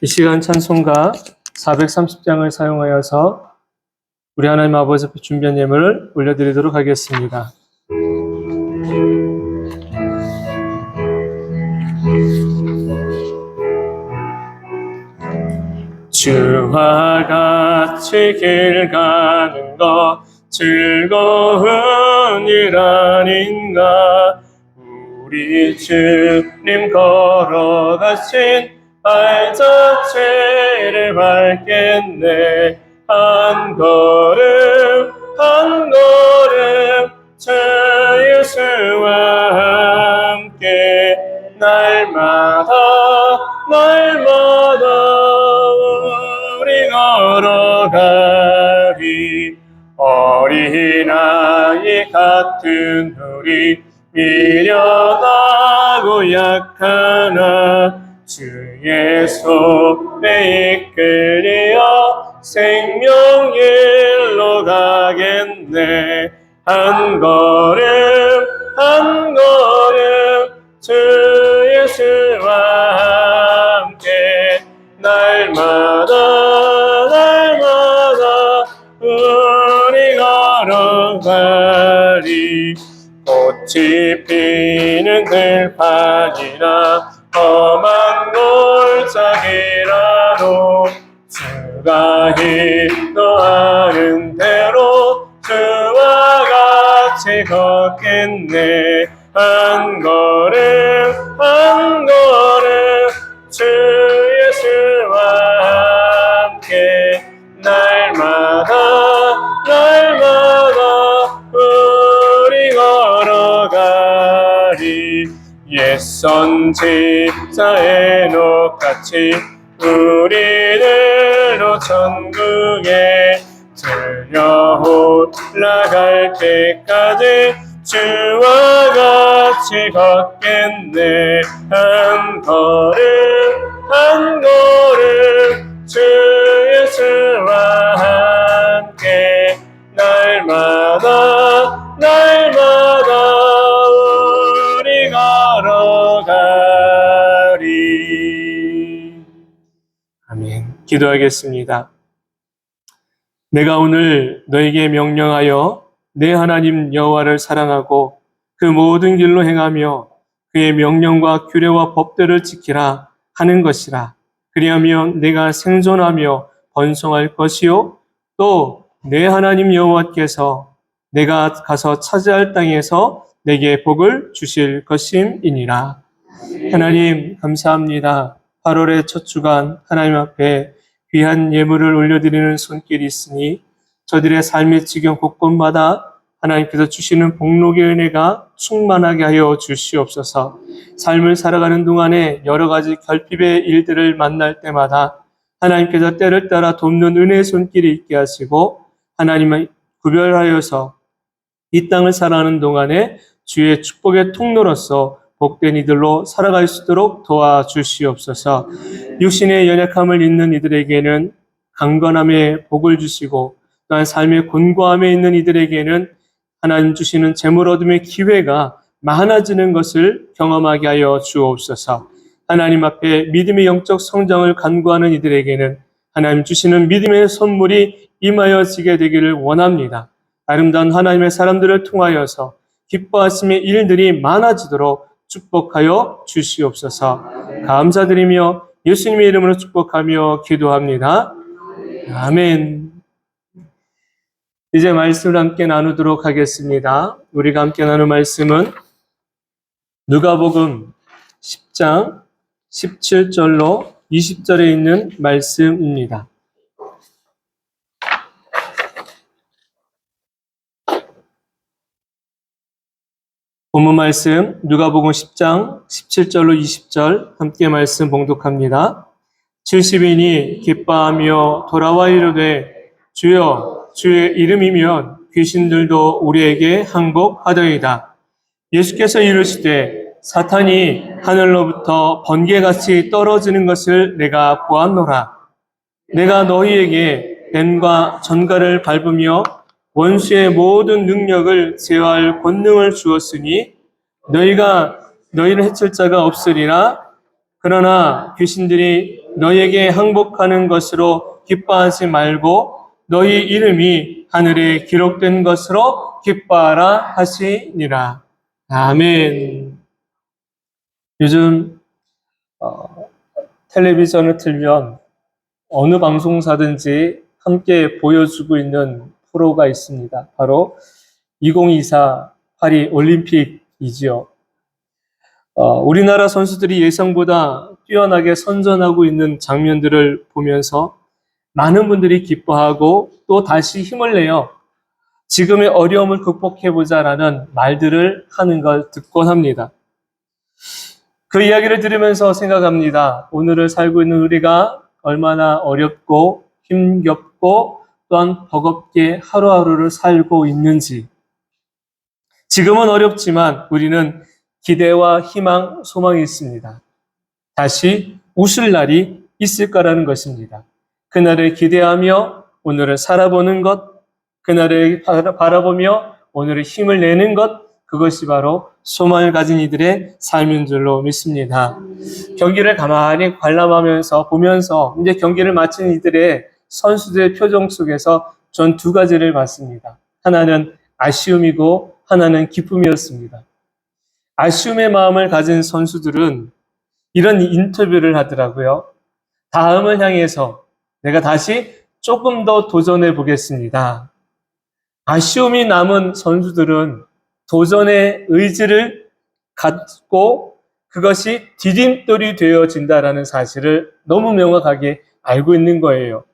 이 시간 찬송가 430장을 사용하여서 우리 하나님 아버지 앞에 준비한 예물을 올려드리도록 하겠습니다. 주와 같이 길 가는 것 즐거운 일 아닌가. 우리 주님 걸어가신 발자취를 밟겠네. 한 걸음 한 걸음 주 예수와 함께 날마다 우리 걸어가리. 어린아이 같은 우리 미련하고 약하나 주의 손에 이끌려 생명길로 가겠네. 한 걸음 한 걸음 주 예수와 함께 날마다 우리 걸어가리. 꽃이 피는 들판이나 험한 골짜기라도 주가 인도하는 대로 주와 같이 걷겠네. 한 걸음 한 걸음 주 예수와 함께 날마다 우리 걸어가리. 옛선 집사 에녹같이 우리들도 천국에 들려 올라갈 때까지 주와 같이 걷겠네. 한 걸음 한 걸음 주 예수와 함께 날마다 우리 걸어가리. 아멘. 기도하겠습니다. 내가 오늘 너에게 명령하여 내 하나님 여호와를 사랑하고 그 모든 길로 행하며 그의 명령과 규례와 법들을 지키라 하는 것이라. 그리하면 내가 생존하며 번성할 것이요 또 내 하나님 여호와께서 내가 가서 차지할 땅에서 내게 복을 주실 것임이니라. 하나님 감사합니다. 8월의 첫 주간 하나님 앞에 귀한 예물을 올려드리는 손길이 있으니 저들의 삶의 지경 곳곳마다 하나님께서 주시는 복록의 은혜가 충만하게 하여 주시옵소서. 삶을 살아가는 동안에 여러 가지 결핍의 일들을 만날 때마다 하나님께서 때를 따라 돕는 은혜의 손길이 있게 하시고 하나님을 구별하여서 이 땅을 살아가는 동안에 주의 축복의 통로로서 복된 이들로 살아갈 수 있도록 도와주시옵소서. 육신의 연약함을 있는 이들에게는 강건함의 복을 주시고 또한 삶의 곤고함에 있는 이들에게는 하나님 주시는 재물 얻음의 기회가 많아지는 것을 경험하게 하여 주옵소서. 하나님 앞에 믿음의 영적 성장을 간구하는 이들에게는 하나님 주시는 믿음의 선물이 임하여지게 되기를 원합니다. 아름다운 하나님의 사람들을 통하여서 기뻐하심의 일들이 많아지도록 축복하여 주시옵소서. 감사드리며 예수님의 이름으로 축복하며 기도합니다. 아멘. 이제 말씀을 함께 나누도록 하겠습니다. 우리가 함께 나눌 말씀은 누가복음 10장 17절로 20절에 있는 말씀입니다. 본문 말씀 누가복음 10장 17절로 20절 함께 말씀 봉독합니다. 70인이 기뻐하며 돌아와 이르되 주여 주의 이름이면 귀신들도 우리에게 항복하더이다. 예수께서 이르시되 사탄이 하늘로부터 번개같이 떨어지는 것을 내가 보았노라. 내가 너희에게 뱀과 전갈을 밟으며 원수의 모든 능력을 제어할 권능을 주었으니 너희를 해칠 자가 없으리라. 그러나 귀신들이 너희에게 항복하는 것으로 기뻐하지 말고 너희 이름이 하늘에 기록된 것으로 기뻐하라 하시니라. 아멘. 요즘 텔레비전을 틀면 어느 방송사든지 함께 보여주고 있는 프로가 있습니다. 바로 2024 파리 올림픽이지요. 우리나라 선수들이 예상보다 뛰어나게 선전하고 있는 장면들을 보면서 많은 분들이 기뻐하고 또 다시 힘을 내어 지금의 어려움을 극복해보자라는 말들을 하는 걸 듣곤 합니다. 그 이야기를 들으면서 생각합니다. 오늘을 살고 있는 우리가 얼마나 어렵고 힘겹고 또한 버겁게 하루하루를 살고 있는지. 지금은 어렵지만 우리는 기대와 희망, 소망이 있습니다. 다시 웃을 날이 있을 거라는 것입니다. 그날을 기대하며 오늘을 살아보는 것, 그날을 바라보며 오늘의 힘을 내는 것, 그것이 바로 소망을 가진 이들의 삶인 줄로 믿습니다. 경기를 가만히 관람하면서 보면서 이제 경기를 마친 이들의 선수들의 표정 속에서 전 두 가지를 봤습니다. 하나는 아쉬움이고 하나는 기쁨이었습니다. 아쉬움의 마음을 가진 선수들은 이런 인터뷰를 하더라고요. 다음을 향해서 내가 다시 조금 더 도전해 보겠습니다. 아쉬움이 남은 선수들은 도전의 의지를 갖고 그것이 디딤돌이 되어진다라는 사실을 너무 명확하게 알고 있는 거예요.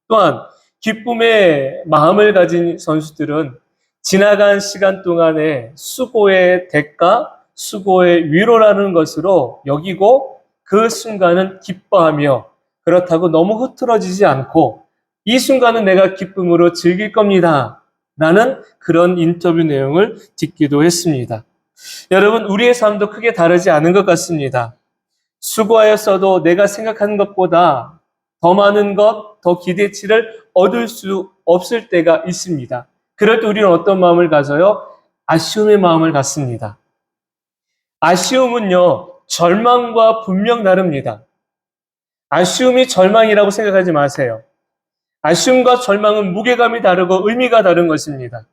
또한 기쁨의 마음을 가진 선수들은 지나간 시간 동안의 수고의 대가, 수고의 위로라는 것으로 여기고 그 순간은 기뻐하며 그렇다고 너무 흐트러지지 않고 이 순간은 내가 기쁨으로 즐길 겁니다. 라는 그런 인터뷰 내용을 듣기도 했습니다. 여러분, 우리의 삶도 크게 다르지 않은 것 같습니다. 수고하였어도 내가 생각하는 것보다 더 많은 것, 더 기대치를 얻을 수 없을 때가 있습니다. 그럴 때 우리는 어떤 마음을 가져요? 아쉬움의 마음을 갖습니다. 아쉬움은요, 절망과 분명 다릅니다. 아쉬움이 절망이라고 생각하지 마세요. 아쉬움과 절망은 무게감이 다르고 의미가 다른 것입니다.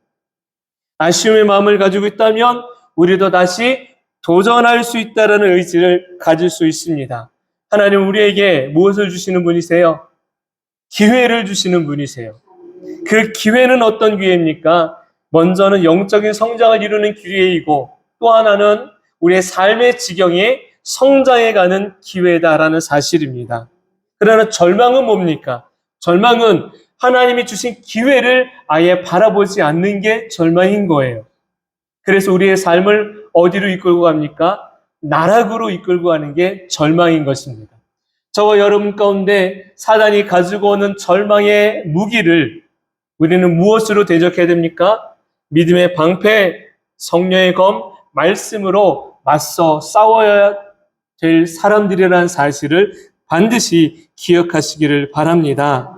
아쉬움의 마음을 가지고 있다면 우리도 다시 도전할 수 있다는 의지를 가질 수 있습니다. 하나님 우리에게 무엇을 주시는 분이세요? 기회를 주시는 분이세요. 그 기회는 어떤 기회입니까? 먼저는 영적인 성장을 이루는 기회이고 또 하나는 우리의 삶의 지경에 성장해가는 기회다라는 사실입니다. 그러나 절망은 뭡니까? 절망은 하나님이 주신 기회를 아예 바라보지 않는 게 절망인 거예요. 그래서 우리의 삶을 어디로 이끌고 갑니까? 나락으로 이끌고 가는 게 절망인 것입니다. 저와 여러분 가운데 사단이 가지고 오는 절망의 무기를 우리는 무엇으로 대적해야 됩니까? 믿음의 방패, 성령의 검, 말씀으로 맞서 싸워야 될 사람들이라는 사실을 반드시 기억하시기를 바랍니다.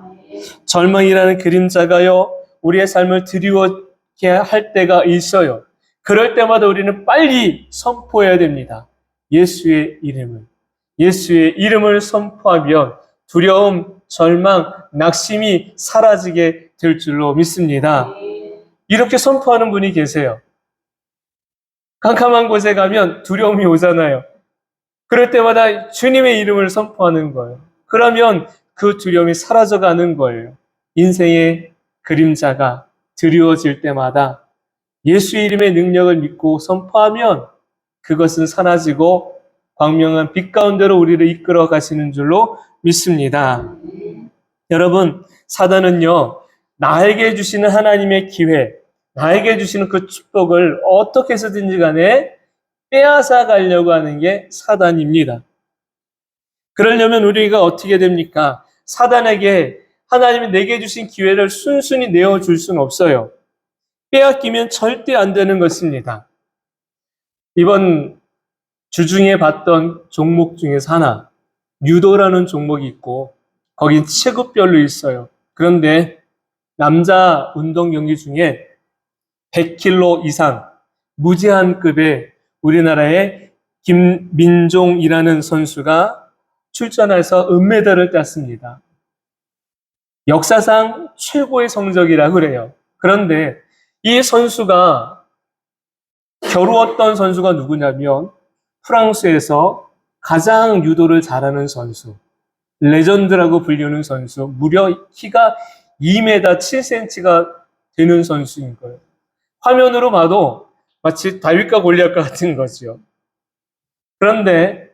절망이라는 그림자가요, 우리의 삶을 드리워게 할 때가 있어요. 그럴 때마다 우리는 빨리 선포해야 됩니다. 예수의 이름을. 예수의 이름을 선포하면 두려움, 절망, 낙심이 사라지게 될 줄로 믿습니다. 이렇게 선포하는 분이 계세요. 캄캄한 곳에 가면 두려움이 오잖아요. 그럴 때마다 주님의 이름을 선포하는 거예요. 그러면 그 두려움이 사라져가는 거예요. 인생의 그림자가 드리워질 때마다 예수의 이름의 능력을 믿고 선포하면 그것은 사라지고 광명한 빛 가운데로 우리를 이끌어 가시는 줄로 믿습니다. 여러분, 사단은요, 나에게 주시는 하나님의 기회, 나에게 주시는 그 축복을 어떻게 해서든지 간에 빼앗아 가려고 하는 게 사단입니다. 그러려면 우리가 어떻게 됩니까? 사단에게 하나님이 내게 주신 기회를 순순히 내어줄 수는 없어요. 빼앗기면 절대 안 되는 것입니다. 이번 주중에 봤던 종목 중에서 하나, 유도라는 종목이 있고 거긴 체급별로 있어요. 그런데 남자 운동 경기 중에 100kg 이상 무제한급의 우리나라의 김민종이라는 선수가 출전해서 은메달을 땄습니다. 역사상 최고의 성적이라 그래요. 그런데 이 선수가 겨루었던 선수가 누구냐면 프랑스에서 가장 유도를 잘하는 선수, 레전드라고 불리는 선수, 무려 키가 2m 7cm가 되는 선수인 거예요. 화면으로 봐도 마치 다윗과 골리앗과 같은 거죠. 그런데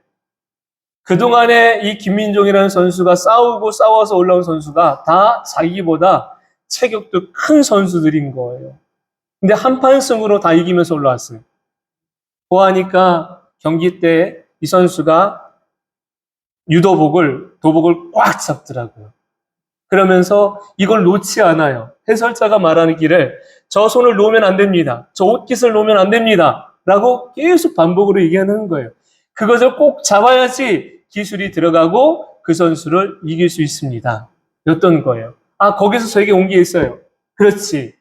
그동안에 이 김민종이라는 선수가 싸워서 올라온 선수가 다 자기보다 체격도 큰 선수들인 거예요. 근데 한판 승으로 다 이기면서 올라왔어요. 보아하니까 경기 때 이 선수가 도복을 꽉 잡더라고요. 그러면서 이걸 놓지 않아요. 해설자가 말하는 길에 저 손을 놓으면 안 됩니다. 저 옷깃을 놓으면 안 됩니다. 라고 계속 반복으로 얘기하는 거예요. 그것을 꼭 잡아야지 기술이 들어가고 그 선수를 이길 수 있습니다. 였던 거예요. 아, 거기서 저에게 온 게 있어요. 그렇지.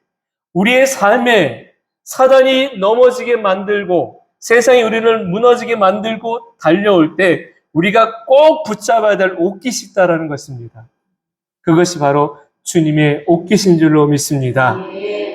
우리의 삶에 사단이 넘어지게 만들고 세상이 우리를 무너지게 만들고 달려올 때 우리가 꼭 붙잡아야 될 옷깃이 있다라는 것입니다. 그것이 바로 주님의 옷깃인 줄로 믿습니다.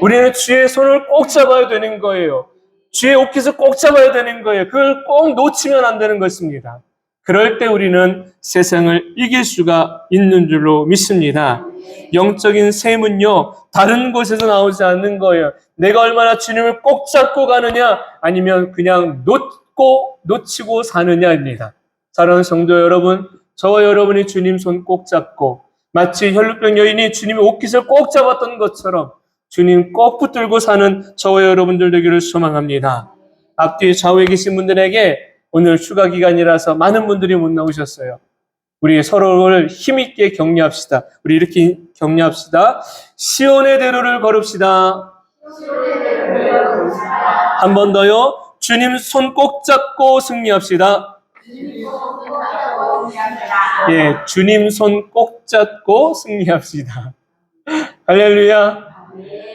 우리는 주의 손을 꼭 잡아야 되는 거예요. 주의 옷깃을 꼭 잡아야 되는 거예요. 그걸 꼭 놓치면 안 되는 것입니다. 그럴 때 우리는 세상을 이길 수가 있는 줄로 믿습니다. 영적인 셈은요, 다른 곳에서 나오지 않는 거예요. 내가 얼마나 주님을 꼭 잡고 가느냐, 아니면 그냥 놓치고 사느냐입니다. 사랑하는 성도 여러분, 저와 여러분이 주님 손 꼭 잡고, 마치 혈루병 여인이 주님의 옷깃을 꼭 잡았던 것처럼 주님 꼭 붙들고 사는 저와 여러분들 되기를 소망합니다. 앞뒤 좌우에 계신 분들에게 오늘 휴가 기간이라서 많은 분들이 못 나오셨어요. 우리 서로를 힘있게 격려합시다. 우리 이렇게 격려합시다. 시온의 대로를 걸읍시다. 한 번 더요. 주님 손 꼭 잡고 승리합시다. 예, 주님 손 꼭 잡고 승리합시다. 할렐루야.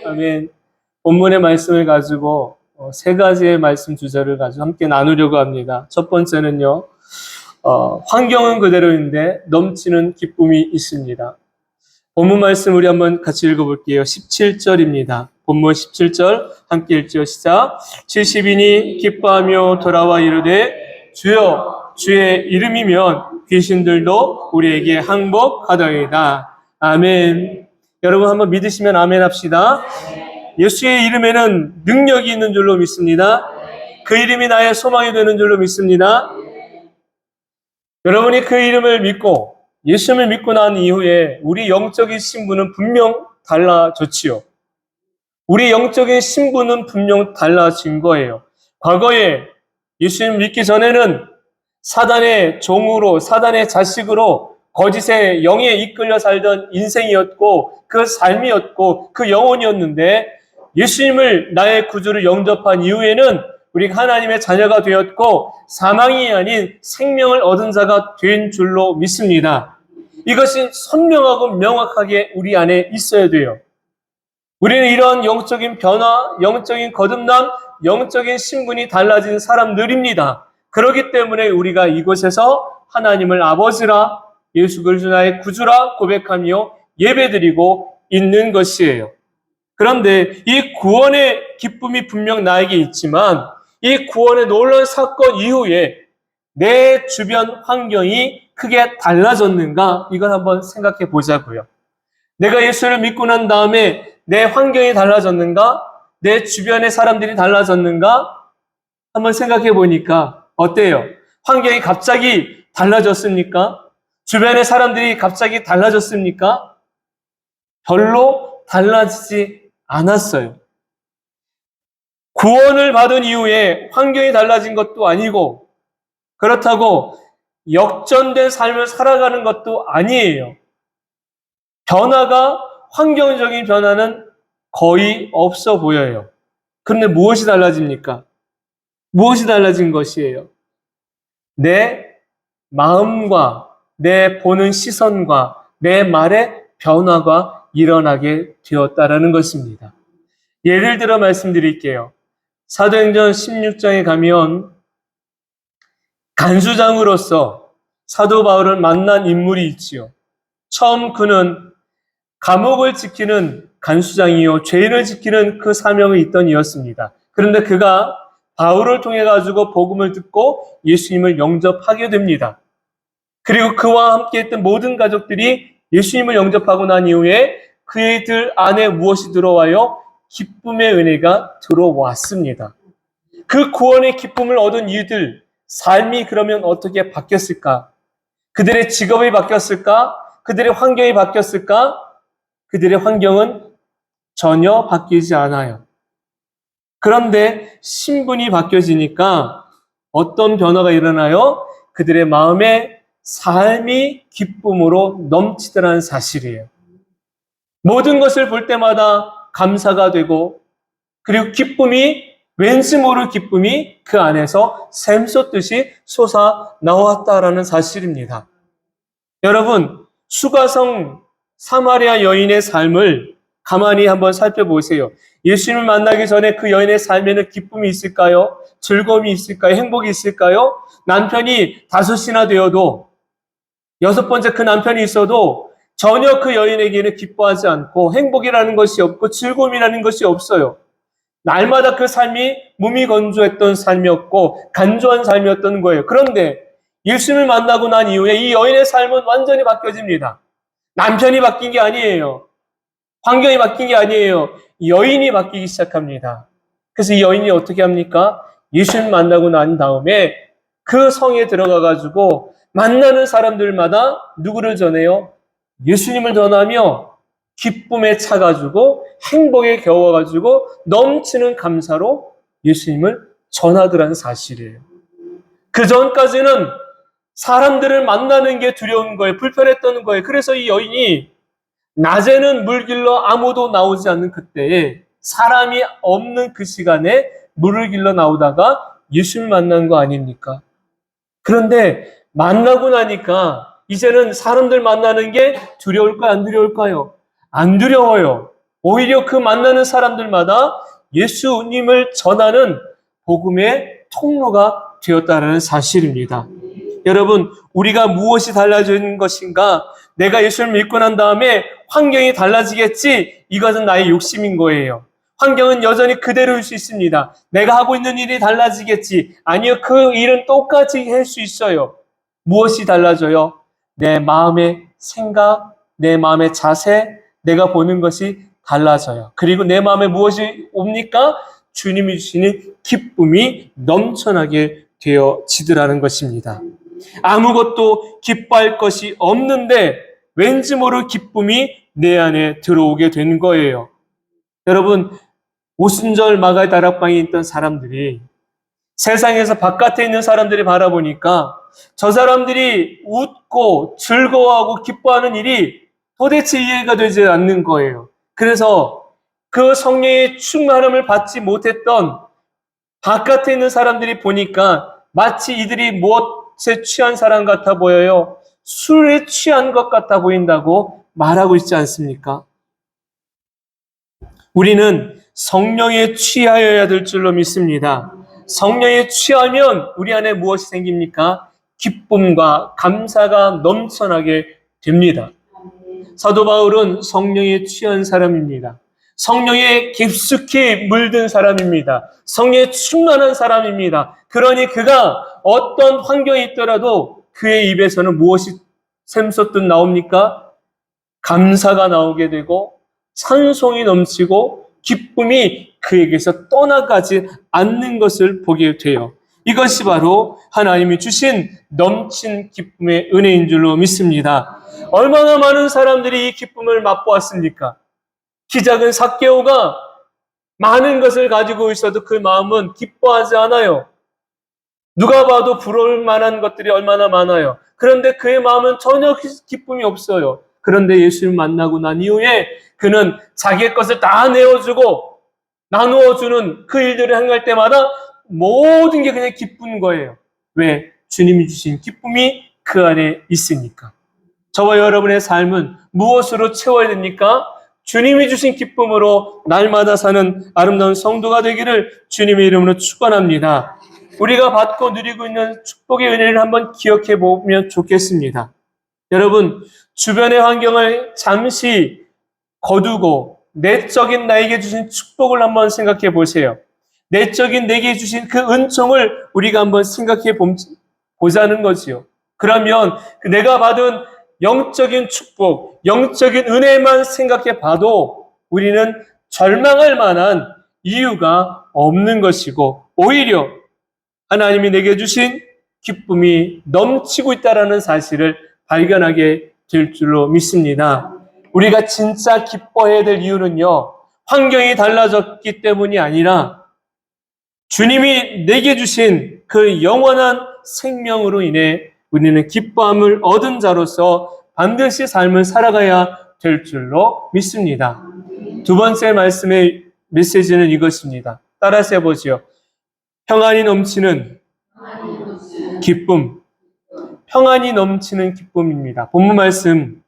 아멘. 본문의 말씀을 가지고 세 가지의 말씀 주제를 가지고 함께 나누려고 합니다. 첫 번째는요, 환경은 그대로인데 넘치는 기쁨이 있습니다. 본문 말씀 우리 한번 같이 읽어볼게요. 17절입니다. 본문 17절 함께 읽죠. 시작. 70인이 기뻐하며 돌아와 이르되 주여 주의 이름이면 귀신들도 우리에게 항복하더이다. 아멘. 여러분 한번 믿으시면 아멘 합시다. 예수의 이름에는 능력이 있는 줄로 믿습니다. 그 이름이 나의 소망이 되는 줄로 믿습니다. 여러분이 그 이름을 믿고 예수님을 믿고 난 이후에 우리 영적인 신분은 분명 달라졌지요. 우리 영적인 신분은 분명 달라진 거예요. 과거에 예수님 믿기 전에는 사단의 종으로, 사단의 자식으로 거짓의 영에 이끌려 살던 인생이었고 그 삶이었고 그 영혼이었는데 예수님을 나의 구주를 영접한 이후에는 우리가 하나님의 자녀가 되었고 사망이 아닌 생명을 얻은 자가 된 줄로 믿습니다. 이것이 선명하고 명확하게 우리 안에 있어야 돼요. 우리는 이런 영적인 변화, 영적인 거듭남, 영적인 신분이 달라진 사람들입니다. 그렇기 때문에 우리가 이곳에서 하나님을 아버지라 예수 그리스도 나의 구주라 고백하며 예배드리고 있는 것이에요. 그런데 이 구원의 기쁨이 분명 나에게 있지만 이 구원의 놀라운 사건 이후에 내 주변 환경이 크게 달라졌는가? 이걸 한번 생각해 보자고요. 내가 예수를 믿고 난 다음에 내 환경이 달라졌는가? 내 주변의 사람들이 달라졌는가? 한번 생각해 보니까 어때요? 환경이 갑자기 달라졌습니까? 주변의 사람들이 갑자기 달라졌습니까? 별로 달라지지 않았어요. 구원을 받은 이후에 환경이 달라진 것도 아니고 그렇다고 역전된 삶을 살아가는 것도 아니에요. 변화가 환경적인 변화는 거의 없어 보여요. 그런데 무엇이 달라집니까? 무엇이 달라진 것이에요? 내 마음과 내 보는 시선과 내 말의 변화가 일어나게 되었다라는 것입니다. 예를 들어 말씀드릴게요. 사도행전 16장에 가면 간수장으로서 사도 바울을 만난 인물이 있지요. 처음 그는 감옥을 지키는 간수장이요, 죄인을 지키는 그 사명이 있던 이였습니다. 그런데 그가 바울을 통해 가지고 복음을 듣고 예수님을 영접하게 됩니다. 그리고 그와 함께 했던 모든 가족들이 예수님을 영접하고 난 이후에 그들 안에 무엇이 들어와요? 기쁨의 은혜가 들어왔습니다. 그 구원의 기쁨을 얻은 이들 삶이 그러면 어떻게 바뀌었을까? 그들의 직업이 바뀌었을까? 그들의 환경이 바뀌었을까? 그들의 환경은 전혀 바뀌지 않아요. 그런데 신분이 바뀌어지니까 어떤 변화가 일어나요? 그들의 마음에 삶이 기쁨으로 넘치더라는 사실이에요. 모든 것을 볼 때마다 감사가 되고, 그리고 기쁨이, 왠지 모를 기쁨이 그 안에서 샘솟듯이 솟아 나왔다라는 사실입니다. 여러분, 수가성 사마리아 여인의 삶을 가만히 한번 살펴보세요. 예수님을 만나기 전에 그 여인의 삶에는 기쁨이 있을까요? 즐거움이 있을까요? 행복이 있을까요? 남편이 5이나 되어도, 6번째 그 남편이 있어도 전혀 그 여인에게는 기뻐하지 않고 행복이라는 것이 없고 즐거움이라는 것이 없어요. 날마다 그 삶이 무미건조했던 삶이었고 간조한 삶이었던 거예요. 그런데 예수님을 만나고 난 이후에 이 여인의 삶은 완전히 바뀌어집니다. 남편이 바뀐 게 아니에요. 환경이 바뀐 게 아니에요. 여인이 바뀌기 시작합니다. 그래서 이 여인이 어떻게 합니까? 예수님 만나고 난 다음에 그 성에 들어가가지고 만나는 사람들마다 누구를 전해요? 예수님을 전하며 기쁨에 차가지고 행복에 겨워가지고 넘치는 감사로 예수님을 전하더라는 사실이에요. 그 전까지는 사람들을 만나는 게 두려운 거예요. 불편했던 거예요. 그래서 이 여인이 낮에는 물 길러 아무도 나오지 않는 그때에 사람이 없는 그 시간에 물을 길러 나오다가 예수를 만난 거 아닙니까? 그런데 만나고 나니까 이제는 사람들 만나는 게 두려울까요? 안 두려울까요? 안 두려워요. 오히려 그 만나는 사람들마다 예수님을 전하는 복음의 통로가 되었다는 사실입니다. 여러분, 우리가 무엇이 달라지는 것인가? 내가 예수를 믿고 난 다음에 환경이 달라지겠지? 이것은 나의 욕심인 거예요. 환경은 여전히 그대로일 수 있습니다. 내가 하고 있는 일이 달라지겠지? 아니요, 그 일은 똑같이 할 수 있어요. 무엇이 달라져요? 내 마음의 생각, 내 마음의 자세, 내가 보는 것이 달라져요. 그리고 내 마음에 무엇이 옵니까? 주님이 주시는 기쁨이 넘쳐나게 되어지더라는 것입니다. 아무것도 기뻐할 것이 없는데 왠지 모를 기쁨이 내 안에 들어오게 된 거예요. 여러분, 오순절 마가의 다락방에 있던 사람들이 세상에서 바깥에 있는 사람들이 바라보니까 저 사람들이 웃고 즐거워하고 기뻐하는 일이 도대체 이해가 되지 않는 거예요. 그래서 그 성령의 충만함을 받지 못했던 바깥에 있는 사람들이 보니까 마치 이들이 무엇에 취한 사람 같아 보여요. 술에 취한 것 같아 보인다고 말하고 있지 않습니까? 우리는 성령에 취하여야 될 줄로 믿습니다. 성령에 취하면 우리 안에 무엇이 생깁니까? 기쁨과 감사가 넘쳐나게 됩니다. 사도 바울은 성령에 취한 사람입니다. 성령에 깊숙이 물든 사람입니다. 성령에 충만한 사람입니다. 그러니 그가 어떤 환경에 있더라도 그의 입에서는 무엇이 샘솟듯 나옵니까? 감사가 나오게 되고 찬송이 넘치고 기쁨이 그에게서 떠나가지 않는 것을 보게 돼요. 이것이 바로 하나님이 주신 넘친 기쁨의 은혜인 줄로 믿습니다. 얼마나 많은 사람들이 이 기쁨을 맛보았습니까? 키 작은 삭개오가 많은 것을 가지고 있어도 그 마음은 기뻐하지 않아요. 누가 봐도 부러울 만한 것들이 얼마나 많아요. 그런데 그의 마음은 전혀 기쁨이 없어요. 그런데 예수를 만나고 난 이후에 그는 자기의 것을 다 내어주고 나누어주는 그 일들을 행할 때마다 모든 게 그냥 기쁜 거예요. 왜? 주님이 주신 기쁨이 그 안에 있으니까. 저와 여러분의 삶은 무엇으로 채워야 됩니까? 주님이 주신 기쁨으로 날마다 사는 아름다운 성도가 되기를 주님의 이름으로 축원합니다. 우리가 받고 누리고 있는 축복의 은혜를 한번 기억해 보면 좋겠습니다. 여러분, 주변의 환경을 잠시 거두고 내적인 나에게 주신 축복을 한번 생각해 보세요. 내적인 내게 주신 그 은총을 우리가 한번 생각해 보자는 거지요. 그러면 내가 받은 영적인 축복, 영적인 은혜만 생각해 봐도 우리는 절망할 만한 이유가 없는 것이고, 오히려 하나님이 내게 주신 기쁨이 넘치고 있다는 사실을 발견하게 될 줄로 믿습니다. 우리가 진짜 기뻐해야 될 이유는요, 환경이 달라졌기 때문이 아니라 주님이 내게 주신 그 영원한 생명으로 인해 우리는 기뻐함을 얻은 자로서 반드시 삶을 살아가야 될 줄로 믿습니다. 두 번째 말씀의 메시지는 이것입니다. 따라서 해보지요. 평안이 넘치는 기쁨. 평안이 넘치는 기쁨입니다. 본문 말씀,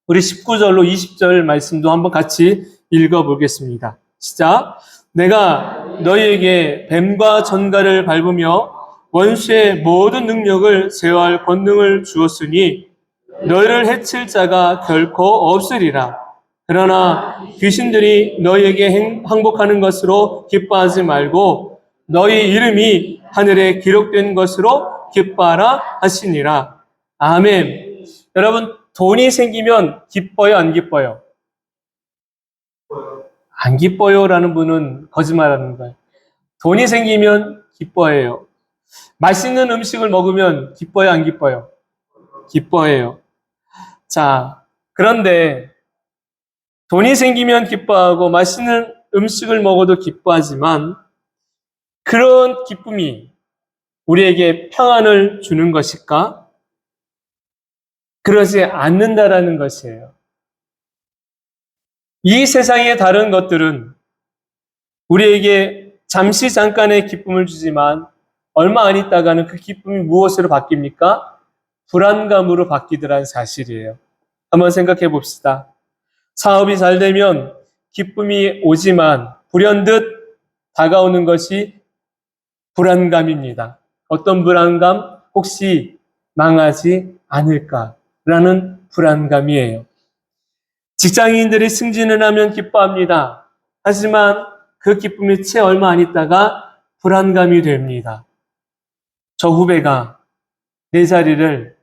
우리 19절로 20절 말씀도 한번 같이 읽어보겠습니다. 시작. 내가 너희에게 뱀과 전갈을 밟으며 원수의 모든 능력을 제어할 권능을 주었으니 너희를 해칠 자가 결코 없으리라. 그러나 귀신들이 너희에게 항복하는 것으로 기뻐하지 말고 너희 이름이 하늘에 기록된 것으로 기뻐하라 하시니라. 아멘. 여러분, 돈이 생기면 기뻐요, 안 기뻐요? 안 기뻐요라는 분은 거짓말하는 거예요. 돈이 생기면 기뻐해요. 맛있는 음식을 먹으면 기뻐요, 안 기뻐요? 기뻐해요. 자, 그런데 돈이 생기면 기뻐하고 맛있는 음식을 먹어도 기뻐하지만 그런 기쁨이 우리에게 평안을 주는 것일까? 그러지 않는다라는 것이에요. 이 세상의 다른 것들은 우리에게 잠시 잠깐의 기쁨을 주지만 얼마 안 있다가는 그 기쁨이 무엇으로 바뀝니까? 불안감으로 바뀌더라는 사실이에요. 한번 생각해 봅시다. 사업이 잘 되면 기쁨이 오지만 불현듯 다가오는 것이 불안감입니다. 어떤 불안감? 혹시 망하지 않을까라는 불안감이에요. 직장인들이 승진을 하면 기뻐합니다. 하지만 그 기쁨이 채 얼마 안 있다가 불안감이 됩니다. 저 후배가 내 자리를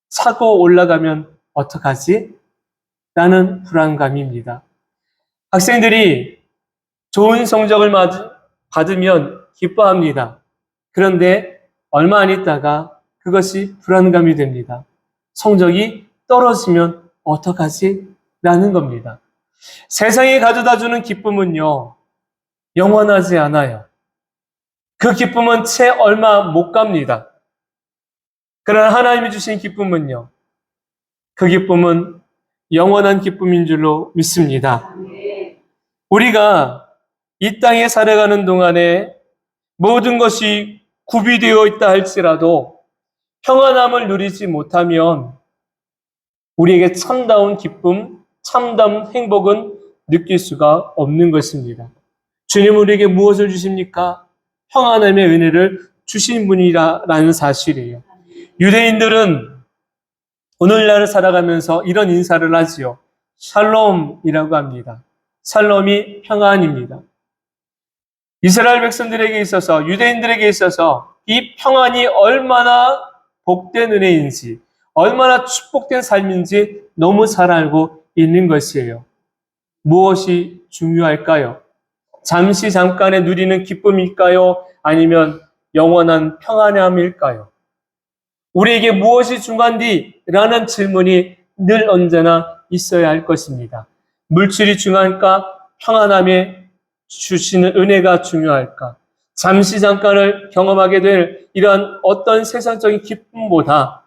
차고 올라가면 어떡하지? 라는 불안감입니다. 학생들이 좋은 성적을 받으면 기뻐합니다. 그런데 얼마 안 있다가 그것이 불안감이 됩니다. 성적이 떨어지면 어떡하지? 라는 겁니다. 세상이 가져다주는 기쁨은요, 영원하지 않아요. 그 기쁨은 채 얼마 못 갑니다. 그러나 하나님이 주신 기쁨은요, 그 기쁨은 영원한 기쁨인 줄로 믿습니다. 우리가 이 땅에 살아가는 동안에 모든 것이 구비되어 있다 할지라도 평안함을 누리지 못하면 우리에게 참다운 기쁨, 참다운 행복은 느낄 수가 없는 것입니다. 주님은 우리에게 무엇을 주십니까? 평안함의 은혜를 주신 분이라는 사실이에요. 유대인들은 오늘날을 살아가면서 이런 인사를 하지요. 샬롬이라고 합니다. 샬롬이 평안입니다. 이스라엘 백성들에게 있어서, 유대인들에게 있어서 이 평안이 얼마나 복된 은혜인지, 얼마나 축복된 삶인지 너무 잘 알고 있는 것이에요. 무엇이 중요할까요? 잠시 잠깐에 누리는 기쁨일까요? 아니면 영원한 평안함일까요? 우리에게 무엇이 중요한디? 라는 질문이 늘 언제나 있어야 할 것입니다. 물질이 중요할까? 평안함에 주시는 은혜가 중요할까? 잠시 잠깐을 경험하게 될 이러한 어떤 세상적인 기쁨보다,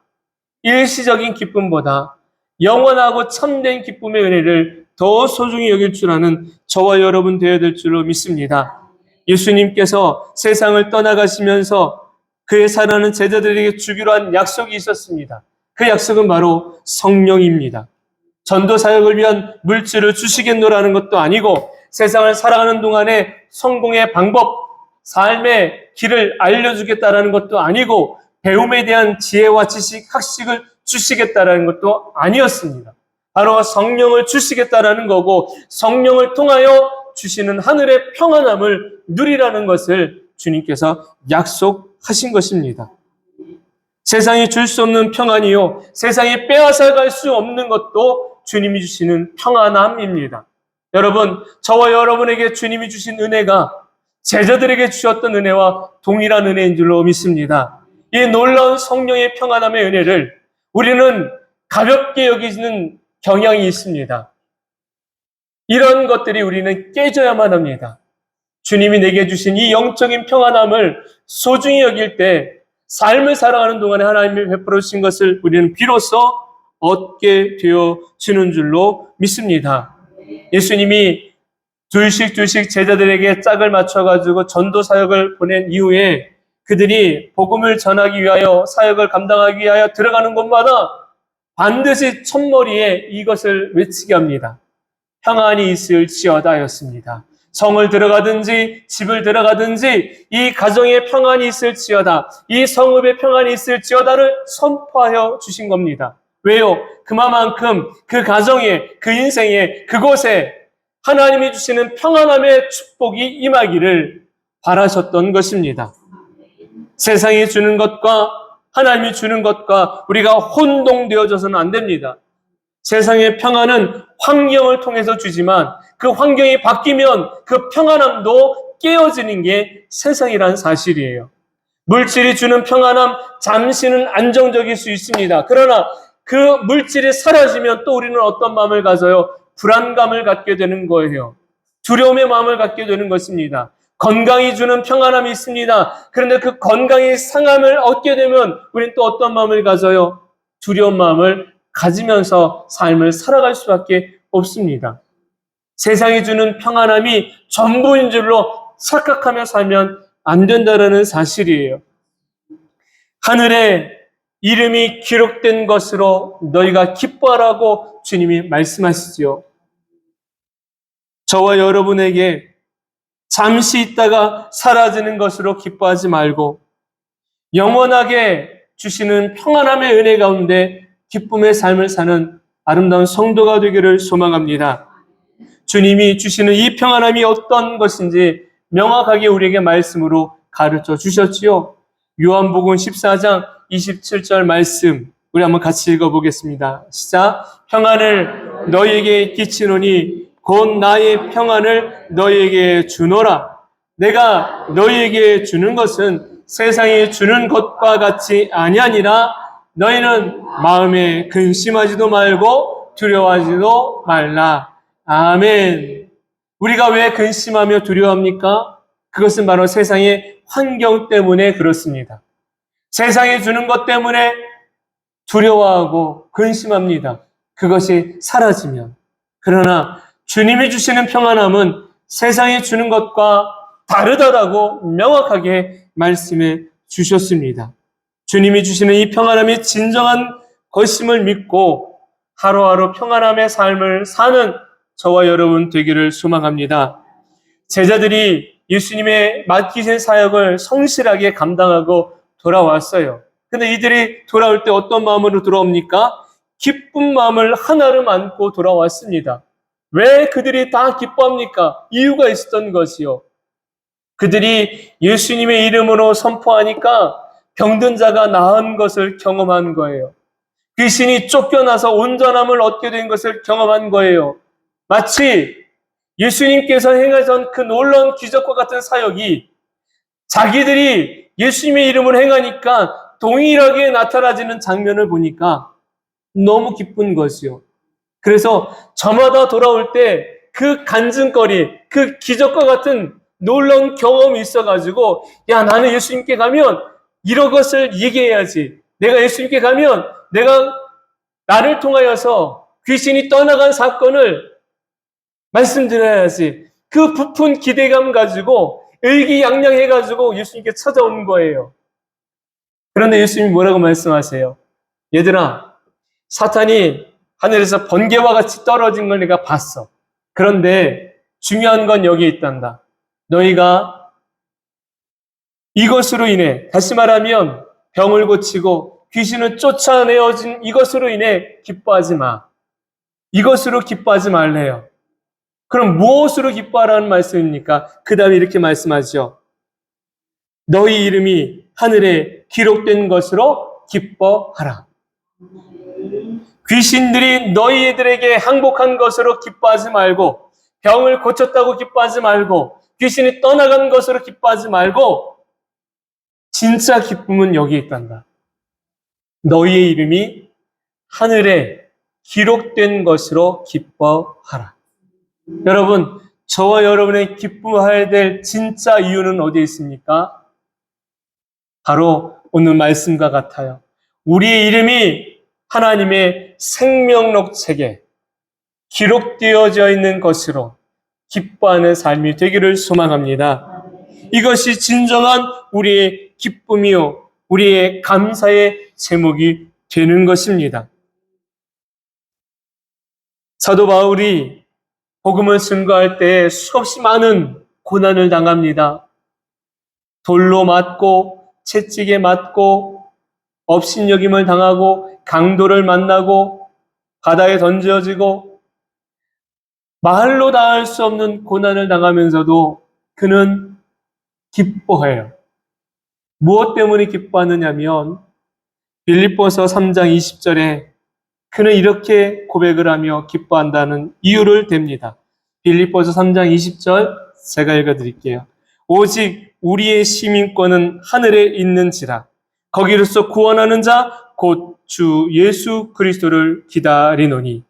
일시적인 기쁨보다 영원하고 참된 기쁨의 은혜를 더 소중히 여길 줄 아는 저와 여러분 되어야 될 줄로 믿습니다. 예수님께서 세상을 떠나가시면서 그의 사랑하는 제자들에게 주기로 한 약속이 있었습니다. 그 약속은 바로 성령입니다. 전도 사역을 위한 물질을 주시겠노라는 것도 아니고 세상을 살아가는 동안에 성공의 방법, 삶의 길을 알려주겠다라는 것도 아니고 배움에 대한 지혜와 지식, 학식을 주시겠다라는 것도 아니었습니다. 바로 성령을 주시겠다라는 거고 성령을 통하여 주시는 하늘의 평안함을 누리라는 것을 주님께서 약속하신 것입니다. 세상이 줄 수 없는 평안이요, 세상이 빼앗아갈 수 없는 것도 주님이 주시는 평안함입니다. 여러분, 저와 여러분에게 주님이 주신 은혜가 제자들에게 주셨던 은혜와 동일한 은혜인 줄로 믿습니다. 이 놀라운 성령의 평안함의 은혜를 우리는 가볍게 여기는 경향이 있습니다. 이런 것들이 우리는 깨져야만 합니다. 주님이 내게 주신 이 영적인 평안함을 소중히 여길 때 삶을 살아가는 동안에 하나님이 베풀어 주신 것을 우리는 비로소 얻게 되어지는 줄로 믿습니다. 예수님이 둘씩 제자들에게 짝을 맞춰가지고 전도 사역을 보낸 이후에 그들이 복음을 전하기 위하여 사역을 감당하기 위하여 들어가는 곳마다 반드시 첫머리에 이것을 외치게 합니다. 평안이 있을지어다였습니다. 성을 들어가든지 집을 들어가든지 이 가정에 평안이 있을지어다, 이 성읍에 평안이 있을지어다를 선포하여 주신 겁니다. 왜요? 그만큼 그 가정에, 그 인생에, 그곳에 하나님이 주시는 평안함의 축복이 임하기를 바라셨던 것입니다. 세상이 주는 것과 하나님이 주는 것과 우리가 혼동되어져서는 안 됩니다. 세상의 평안은 환경을 통해서 주지만 그 환경이 바뀌면 그 평안함도 깨어지는 게 세상이란 사실이에요. 물질이 주는 평안함, 잠시는 안정적일 수 있습니다. 그러나 그 물질이 사라지면 또 우리는 어떤 마음을 가져요? 불안감을 갖게 되는 거예요. 두려움의 마음을 갖게 되는 것입니다. 건강이 주는 평안함이 있습니다. 그런데 그 건강이 상함을 얻게 되면 우리는 또 어떤 마음을 가져요? 두려운 마음을 가지면서 삶을 살아갈 수밖에 없습니다. 세상이 주는 평안함이 전부인 줄로 착각하며 살면 안 된다는 사실이에요. 하늘에 이름이 기록된 것으로 너희가 기뻐하라고 주님이 말씀하시지요. 저와 여러분에게 잠시 있다가 사라지는 것으로 기뻐하지 말고 영원하게 주시는 평안함의 은혜 가운데 기쁨의 삶을 사는 아름다운 성도가 되기를 소망합니다. 주님이 주시는 이 평안함이 어떤 것인지 명확하게 우리에게 말씀으로 가르쳐 주셨지요. 요한복음 14장 27절 말씀 우리 한번 같이 읽어보겠습니다. 시작. 평안을 너희에게 끼치노니 곧 나의 평안을 너희에게 주노라. 내가 너희에게 주는 것은 세상이 주는 것과 같이 아니하니라. 너희는 마음에 근심하지도 말고 두려워하지도 말라. 아멘. 우리가 왜 근심하며 두려워합니까? 그것은 바로 세상의 환경 때문에 그렇습니다. 세상이 주는 것 때문에 두려워하고 근심합니다. 그것이 사라지면. 그러나 주님이 주시는 평안함은 세상이 주는 것과 다르다라고 명확하게 말씀해 주셨습니다. 주님이 주시는 이 평안함이 진정한 것임을 믿고 하루하루 평안함의 삶을 사는 저와 여러분 되기를 소망합니다. 제자들이 예수님의 맡기신 사역을 성실하게 감당하고 돌아왔어요. 근데 이들이 돌아올 때 어떤 마음으로 돌아옵니까? 기쁜 마음을 하나로 안고 돌아왔습니다. 왜 그들이 다 기뻐합니까? 이유가 있었던 것이요. 그들이 예수님의 이름으로 선포하니까 병든 자가 나은 것을 경험한 거예요. 귀신이 쫓겨나서 온전함을 얻게 된 것을 경험한 거예요. 마치 예수님께서 행하신 그 놀라운 기적과 같은 사역이 자기들이 예수님의 이름을 행하니까 동일하게 나타나지는 장면을 보니까 너무 기쁜 것이요. 그래서 저마다 돌아올 때 그 간증거리, 그 기적과 같은 놀라운 경험이 있어가지고 야, 나는 예수님께 가면 이런 것을 얘기해야지. 내가 예수님께 가면 내가 나를 통하여서 귀신이 떠나간 사건을 말씀드려야지. 그 부푼 기대감 가지고 의기양양해가지고 예수님께 찾아온 거예요. 그런데 예수님이 뭐라고 말씀하세요? 얘들아, 사탄이 하늘에서 번개와 같이 떨어진 걸 내가 봤어. 그런데 중요한 건 여기에 있단다. 너희가 이것으로 인해, 다시 말하면 병을 고치고 귀신을 쫓아내어진 이것으로 인해 기뻐하지 마. 이것으로 기뻐하지 말래요. 그럼 무엇으로 기뻐하라는 말씀입니까? 그 다음에 이렇게 말씀하죠. 너희 이름이 하늘에 기록된 것으로 기뻐하라. 귀신들이 너희들에게 항복한 것으로 기뻐하지 말고, 병을 고쳤다고 기뻐하지 말고, 귀신이 떠나간 것으로 기뻐하지 말고, 진짜 기쁨은 여기에 있단다. 너희의 이름이 하늘에 기록된 것으로 기뻐하라. 여러분, 저와 여러분의 기뻐해야 될 진짜 이유는 어디에 있습니까? 바로 오늘 말씀과 같아요. 우리의 이름이 하나님의 생명록 책에 기록되어져 있는 것으로 기뻐하는 삶이 되기를 소망합니다. 이것이 진정한 우리의 기쁨이요, 우리의 감사의 제목이 되는 것입니다. 사도 바울이 복음을 증거할 때 수없이 많은 고난을 당합니다. 돌로 맞고 채찍에 맞고 업신여김을 당하고 강도를 만나고 바다에 던져지고 말로 다 할 수 없는 고난을 당하면서도 그는 기뻐해요. 무엇 때문에 기뻐하느냐면 빌립보서 3장 20절에 그는 이렇게 고백을 하며 기뻐한다는 이유를 댑니다. 빌립보서 3장 20절 제가 읽어드릴게요. 오직 우리의 시민권은 하늘에 있는지라 거기로서 구원하는 자 곧 주 예수 그리스도를 기다리노니.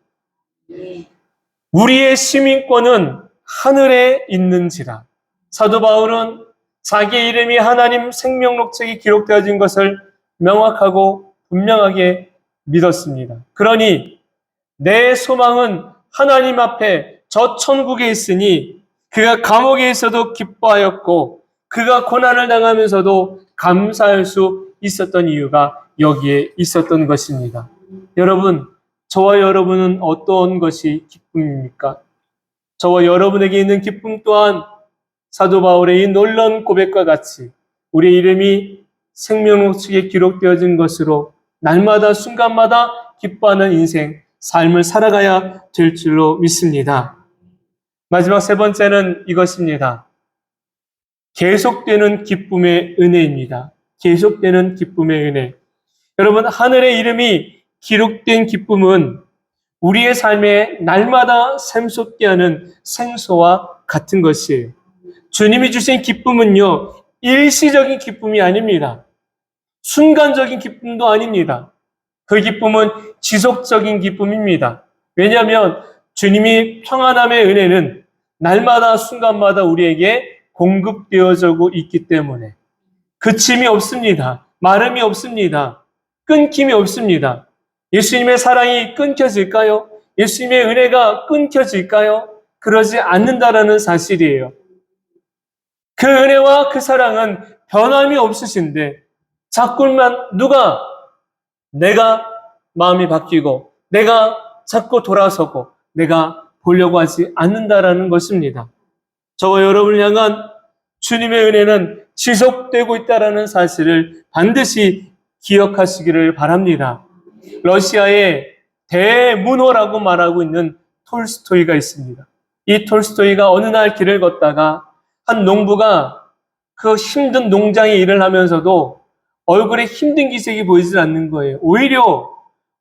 우리의 시민권은 하늘에 있는지라. 사도 바울은 자기의 이름이 하나님 생명록책에 기록되어진 것을 명확하고 분명하게 믿었습니다. 그러니 내 소망은 하나님 앞에 저 천국에 있으니 그가 감옥에 있어도 기뻐하였고 그가 고난을 당하면서도 감사할 수 있었던 이유가 여기에 있었던 것입니다. 여러분, 저와 여러분은 어떤 것이 기쁨입니까? 저와 여러분에게 있는 기쁨 또한 사도 바울의 이 놀라운 고백과 같이 우리의 이름이 생명록책에 기록되어진 것으로 날마다 순간마다 기뻐하는 인생, 삶을 살아가야 될 줄로 믿습니다. 마지막 세 번째는 이것입니다. 계속되는 기쁨의 은혜입니다. 계속되는 기쁨의 은혜. 여러분, 하늘의 이름이 기록된 기쁨은 우리의 삶에 날마다 샘솟게 하는 생수와 같은 것이에요. 주님이 주신 기쁨은요, 일시적인 기쁨이 아닙니다. 순간적인 기쁨도 아닙니다. 그 기쁨은 지속적인 기쁨입니다. 왜냐하면 주님이 평안함의 은혜는 날마다 순간마다 우리에게 공급되어져 있기 때문에 그침이 없습니다. 마름이 없습니다. 끊김이 없습니다. 예수님의 사랑이 끊겨질까요? 예수님의 은혜가 끊겨질까요? 그러지 않는다라는 사실이에요. 그 은혜와 그 사랑은 변함이 없으신데 자꾸만 내가 마음이 바뀌고 내가 자꾸 돌아서고 내가 보려고 하지 않는다라는 것입니다. 저와 여러분을 향한 주님의 은혜는 지속되고 있다라는 사실을 반드시 기억하시기를 바랍니다. 러시아의 대문호라고 말하고 있는 톨스토이가 있습니다. 이 톨스토이가 어느 날 길을 걷다가 한 농부가 그 힘든 농장에 일을 하면서도 얼굴에 힘든 기색이 보이질 않는 거예요. 오히려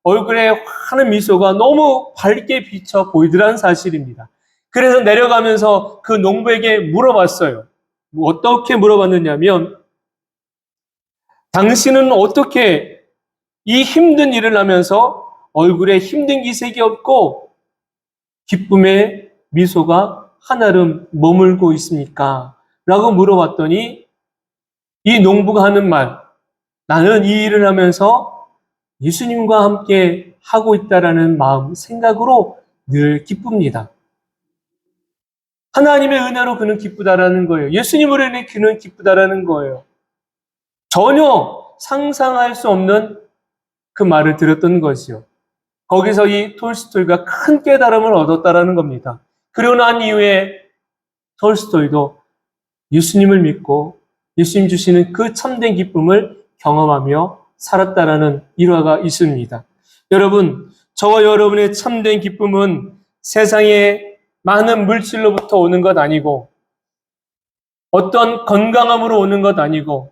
얼굴에 환한 미소가 너무 밝게 비쳐 보이더라는 사실입니다. 그래서 내려가면서 그 농부에게 물어봤어요. 어떻게 물어봤느냐면 당신은 어떻게 이 힘든 일을 하면서 얼굴에 힘든 기색이 없고 기쁨의 미소가 한아름 머물고 있습니까? 라고 물어봤더니 이 농부가 하는 말, 나는 이 일을 하면서 예수님과 함께 하고 있다라는 마음, 생각으로 늘 기쁩니다. 하나님의 은혜로 그는 기쁘다라는 거예요. 예수님으로 인해 그는 기쁘다라는 거예요. 전혀 상상할 수 없는 그 말을 들었던 것이요. 거기서 이 톨스토이가 큰 깨달음을 얻었다라는 겁니다. 그리고 난 이후에 톨스토이도 예수님을 믿고 예수님 주시는 그 참된 기쁨을 경험하며 살았다라는 일화가 있습니다. 여러분, 저와 여러분의 참된 기쁨은 세상의 많은 물질로부터 오는 것 아니고, 어떤 건강함으로 오는 것 아니고,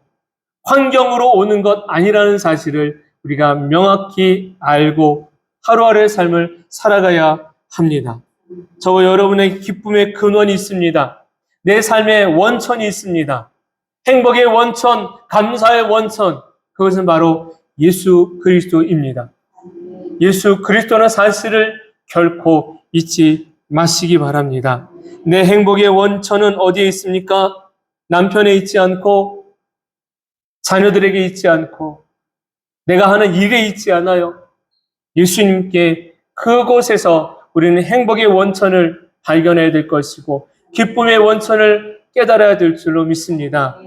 환경으로 오는 것 아니라는 사실을 우리가 명확히 알고 하루하루의 삶을 살아가야 합니다. 저와 여러분의 기쁨의 근원이 있습니다. 내 삶의 원천이 있습니다. 행복의 원천, 감사의 원천, 그것은 바로 예수 그리스도입니다. 예수 그리스도는 사실을 결코 잊지 마시기 바랍니다. 내 행복의 원천은 어디에 있습니까? 남편에 있지 않고, 자녀들에게 있지 않고, 내가 하는 일에 있지 않아요. 예수님께 그곳에서 우리는 행복의 원천을 발견해야 될 것이고, 기쁨의 원천을 깨달아야 될 줄로 믿습니다.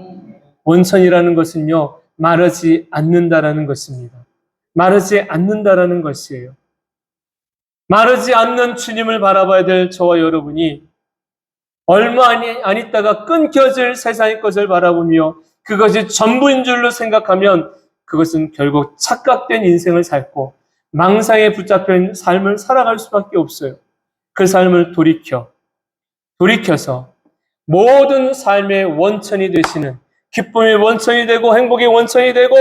원천이라는 것은요, 마르지 않는다라는 것입니다. 마르지 않는다라는 것이에요. 마르지 않는 주님을 바라봐야 될 저와 여러분이 얼마 안 있다가 끊겨질 세상의 것을 바라보며 그것이 전부인 줄로 생각하면 그것은 결국 착각된 인생을 살고 망상에 붙잡힌 삶을 살아갈 수밖에 없어요. 그 삶을 돌이켜서 모든 삶의 원천이 되시는, 기쁨의 원천이 되고 행복의 원천이 되고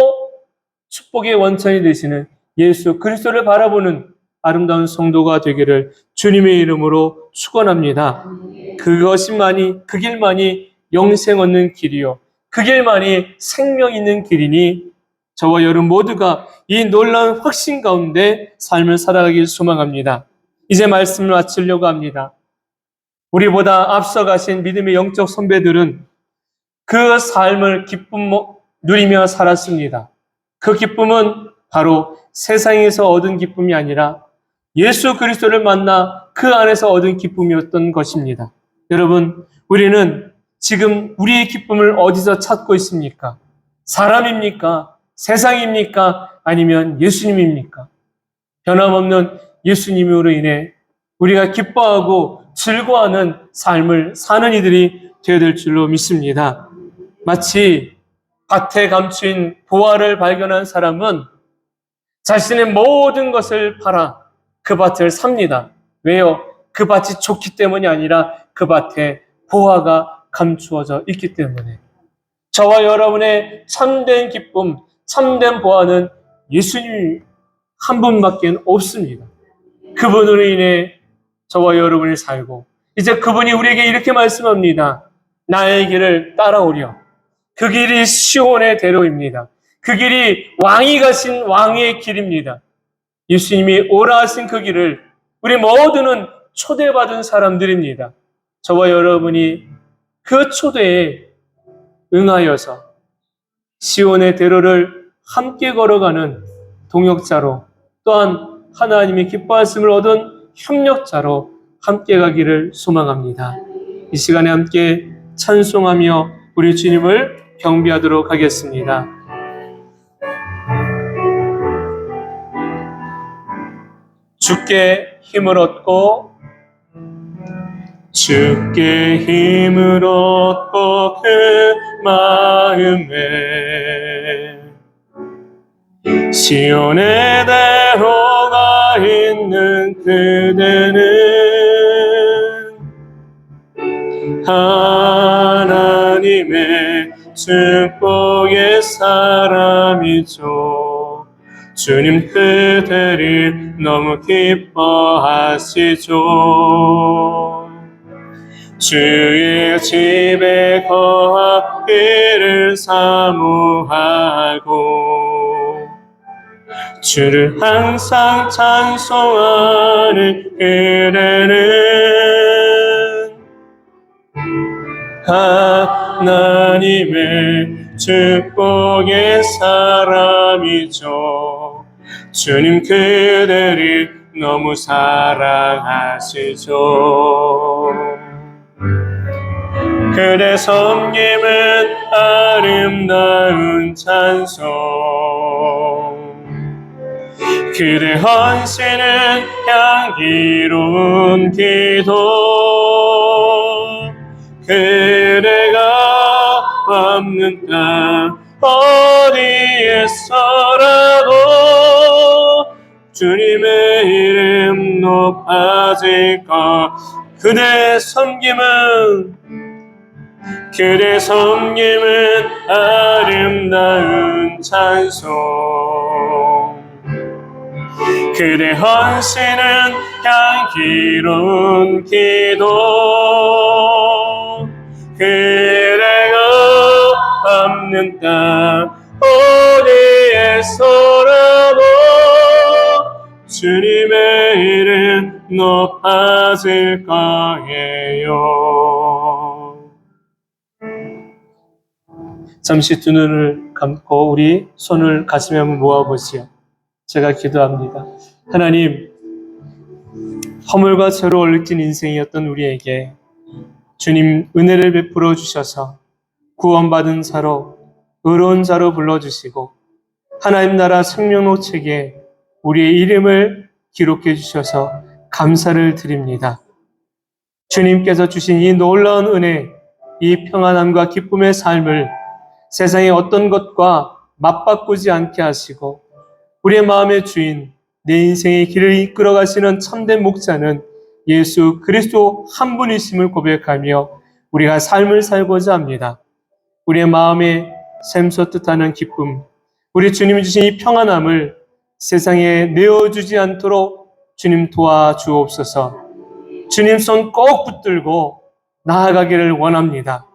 축복의 원천이 되시는 예수 그리스도를 바라보는 아름다운 성도가 되기를 주님의 이름으로 축원합니다. 그 길만이 영생 얻는 길이요, 그 길만이 생명 있는 길이니 저와 여러분 모두가 이 놀라운 확신 가운데 삶을 살아가길 소망합니다. 이제 말씀을 마치려고 합니다. 우리보다 앞서가신 믿음의 영적 선배들은 그 삶을 기쁨 누리며 살았습니다. 그 기쁨은 바로 세상에서 얻은 기쁨이 아니라 예수 그리스도를 만나 그 안에서 얻은 기쁨이었던 것입니다. 여러분, 우리는 지금 우리의 기쁨을 어디서 찾고 있습니까? 사람입니까? 세상입니까? 아니면 예수님입니까? 변함없는 예수님으로 인해 우리가 기뻐하고 즐거워하는 삶을 사는 이들이 되어야 될 줄로 믿습니다. 마치 밭에 감춘 보화를 발견한 사람은 자신의 모든 것을 팔아 그 밭을 삽니다. 왜요? 그 밭이 좋기 때문이 아니라 그 밭에 보화가 감추어져 있기 때문에. 저와 여러분의 참된 기쁨, 참된 보화는 예수님 한 분밖에 없습니다. 그분으로 인해 저와 여러분이 살고, 이제 그분이 우리에게 이렇게 말씀합니다. 나의 길을 따라오려. 그 길이 시온의 대로입니다. 그 길이 왕이 가신 왕의 길입니다. 예수님이 오라 하신 그 길을 우리 모두는 초대받은 사람들입니다. 저와 여러분이 그 초대에 응하여서 시온의 대로를 함께 걸어가는 동역자로, 또한 하나님의 기뻐하심을 얻은 협력자로 함께 가기를 소망합니다. 이 시간에 함께 찬송하며 우리 주님을 경배하도록 하겠습니다. 주께 힘을 얻고, 주께 힘을 얻고 그 마음에 시온의 대로가 있는 그대는 하나님의 축복의 사람이죠. 주님 그대를 너무 기뻐하시죠. 주의 집에 거하기를 사모하고 주를 항상 찬송하는 그대는 하나님의 축복의 사람이죠. 주님 그대를 너무 사랑하시죠. 그대 섬김은 아름다운 찬송, 그대 헌신은 향기로운 기도, 그대가 없는 땅 어디에서라도 주님의 이름 높아질까. 그대 섬김은 아름다운 찬송, 그대 헌신은 향기로운 기도. 그대가 없는 땅 어디에서라도 주님의 이름 높아질 거예요. 잠시 두 눈을 감고 우리 손을 가슴에 한번 모아보시오. 제가 기도합니다. 하나님, 허물과 죄로 얼룩진 인생이었던 우리에게 주님 은혜를 베풀어 주셔서 구원받은 자로, 의로운 자로 불러주시고 하나님 나라 생명록 책에 우리의 이름을 기록해 주셔서 감사를 드립니다. 주님께서 주신 이 놀라운 은혜, 이 평안함과 기쁨의 삶을 세상의 어떤 것과 맞바꾸지 않게 하시고 우리의 마음의 주인, 내 인생의 길을 이끌어 가시는 참된 목자는 예수 그리스도 한 분이심을 고백하며 우리가 삶을 살고자 합니다. 우리의 마음에 샘솟듯하는 기쁨, 우리 주님이 주신 이 평안함을 세상에 내어주지 않도록 주님 도와주옵소서. 주님 손 꼭 붙들고 나아가기를 원합니다.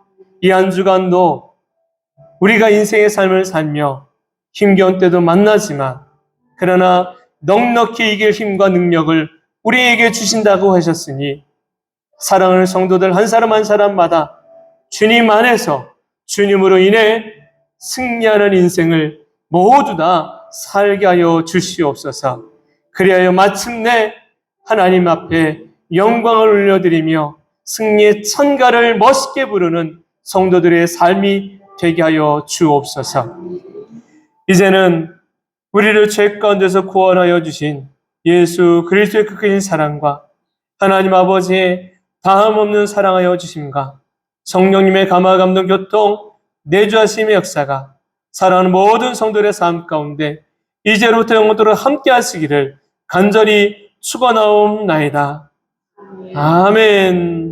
이 한 주간도 우리가 인생의 삶을 살며 힘겨운 때도 만나지만 그러나 넉넉히 이길 힘과 능력을 우리에게 주신다고 하셨으니 사랑하는 성도들 한 사람 한 사람마다 주님 안에서 주님으로 인해 승리하는 인생을 모두 다 살게 하여 주시옵소서. 그리하여 마침내 하나님 앞에 영광을 올려드리며 승리의 찬가를 멋있게 부르는 성도들의 삶이 되게 하여 주옵소서. 이제는 우리를 죄 가운데서 구원하여 주신 예수 그리스도의 그 크신 사랑과 하나님 아버지의 다함없는 사랑하여 주심과 성령님의 감화 감동 교통 내주하심의 역사가 사랑하는 모든 성도들의 삶 가운데 이제로부터 영원토록 함께 하시기를 간절히 축원하옵나이다. 아멘.